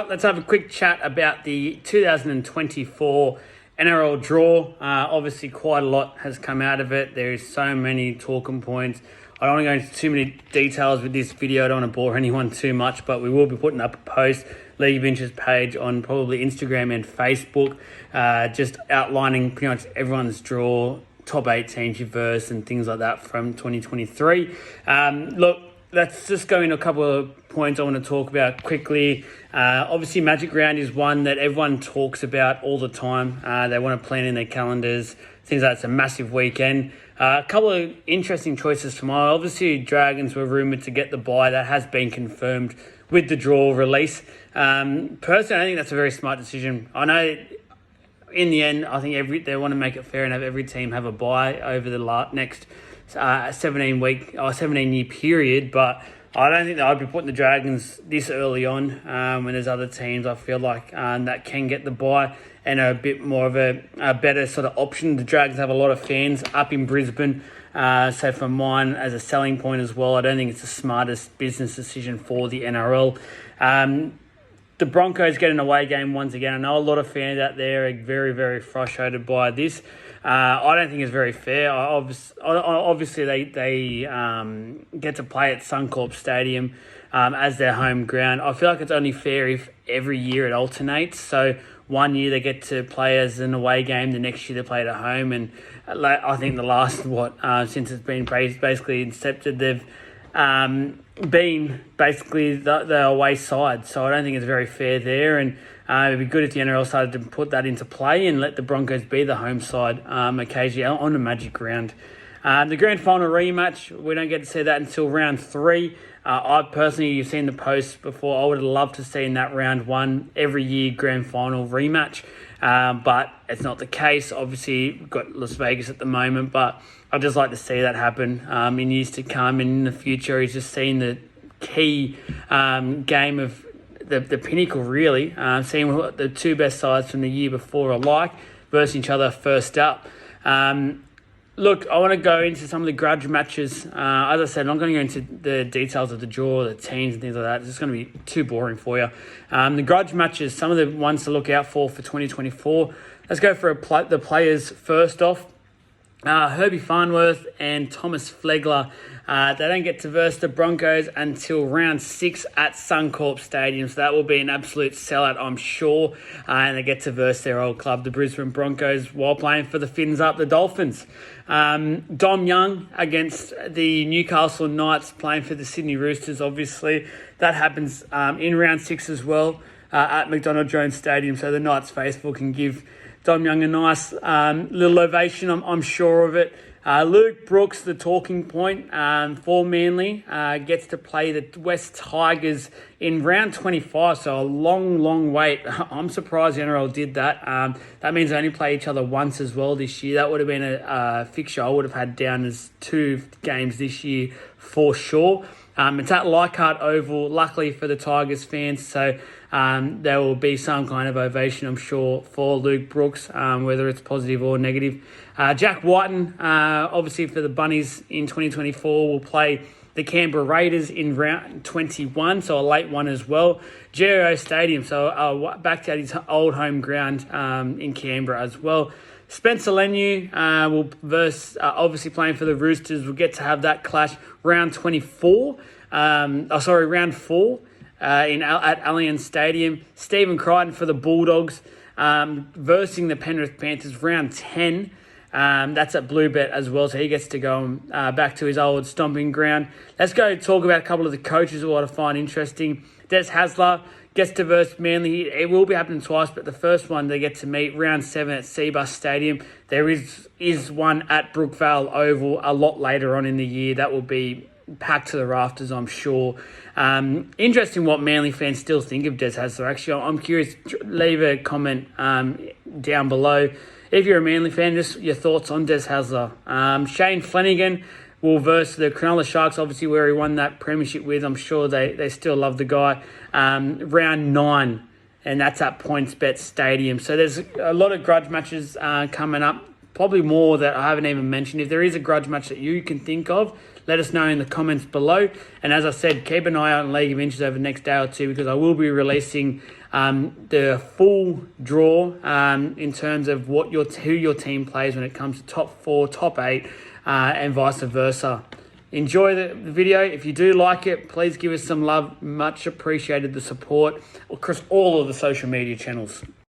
up, let's have a quick chat about the 2024 NRL draw. Obviously, quite a lot has come out of it. There is so many talking points. I don't want to go into too many details with this video. I don't want to bore anyone too much, but we will be putting up a post, League of Interest page on probably Instagram and Facebook, just outlining pretty much everyone's draw, top 8 teams you versed and things like that from 2023. Look, let's just go into a couple of points I want to talk about quickly. Obviously, Magic Round is one that everyone talks about all the time. They want to plan in their calendars. Things like it's a massive weekend. A couple of interesting choices tomorrow. Obviously, Dragons were rumoured to get the bye. That has been confirmed with the draw release. Personally, I think that's a very smart decision. I know in the end, I think they want to make it fair and have every team have a bye over the next 17-year period, but I don't think that I'd be putting the Dragons this early on when there's other teams I feel like that can get the bye and are a bit more of a better sort of option. The Dragons have a lot of fans up in Brisbane, so for mine as a selling point as well, I don't think it's the smartest business decision for the NRL. The Broncos get an away game once again. I know a lot of fans out there are very, very frustrated by this. I don't think it's very fair. Obviously, they get to play at Suncorp Stadium as their home ground. I feel like it's only fair if every year it alternates. So one year they get to play as an away game, the next year they play it at home. And I think the last, since it's been basically incepted, they've been basically the away side. So I don't think it's very fair there. And it'd be good if the NRL started to put that into play and let the Broncos be the home side occasionally on a Magic Round. The grand final rematch, we don't get to see that until round 3. I personally, you've seen the posts before, I would have loved to see in that round 1 every year grand final rematch, but it's not the case. Obviously, we've got Las Vegas at the moment, but I'd just like to see that happen in years to come and in the future. He's just seen the key game of the pinnacle, really, seeing what the two best sides from the year before are like versus each other first up. Look, I want to go into some of the grudge matches. As I said, I'm not going to go into the details of the draw, the teams and things like that. It's just going to be too boring for you. The grudge matches, some of the ones to look out for 2024. Let's go for the players first off. Herbie Farnworth and Thomas Flegler. They don't get to verse the Broncos until round 6 at Suncorp Stadium, so that will be an absolute sellout, I'm sure. And they get to verse their old club, the Brisbane Broncos, while playing for the Fins Up, the Dolphins. Dom Young against the Newcastle Knights, playing for the Sydney Roosters, obviously. That happens in round 6 as well at McDonald Jones Stadium, so the Knights faithful can give Dom Young a nice little ovation, I'm sure of it. Luke Brooks, the talking point for Manly, gets to play the West Tigers in round 25, so a long wait. I'm surprised the NRL did that. That means they only play each other once as well this year. That would have been a fixture I would have had down as 2 games this year for sure. It's at Leichhardt Oval, luckily for the Tigers fans, so there will be some kind of ovation, I'm sure, for Luke Brooks, whether it's positive or negative. Jack Whiten, obviously for the Bunnies in 2024, will play the Canberra Raiders in round 21, so a late one as well. GIO Stadium, so back to his old home ground in Canberra as well. Spencer Leniu will verse, obviously playing for the Roosters. We'll get to have that clash round 24. Round 4 at Allianz Stadium. Stephen Crichton for the Bulldogs versing the Penrith Panthers round 10. That's at Bluebet as well, so he gets to go back to his old stomping ground. Let's go talk about a couple of the coaches who I find interesting. Des Hasler gets to verse Manly. It will be happening twice, but the first one they get to meet round 7 at Seabus Stadium. There is one at Brookvale Oval a lot later on in the year. That will be packed to the rafters, I'm sure. Interesting what Manly fans still think of Des Hasler. Actually, I'm curious. Leave a comment down below. If you're a Manly fan, just your thoughts on Des Hasler. Shane Flanagan will verse the Cronulla Sharks, obviously where he won that premiership with. I'm sure they still love the guy. Round 9, and that's at PointsBet Stadium. So there's a lot of grudge matches coming up probably more that I haven't even mentioned. If there is a grudge match that you can think of, let us know in the comments below. And as I said, keep an eye out on League of Inches over the next day or two, because I will be releasing the full draw in terms of who your team plays when it comes to top 4, top 8, and vice versa. Enjoy the video. If you do like it, please give us some love. Much appreciated the support across all of the social media channels.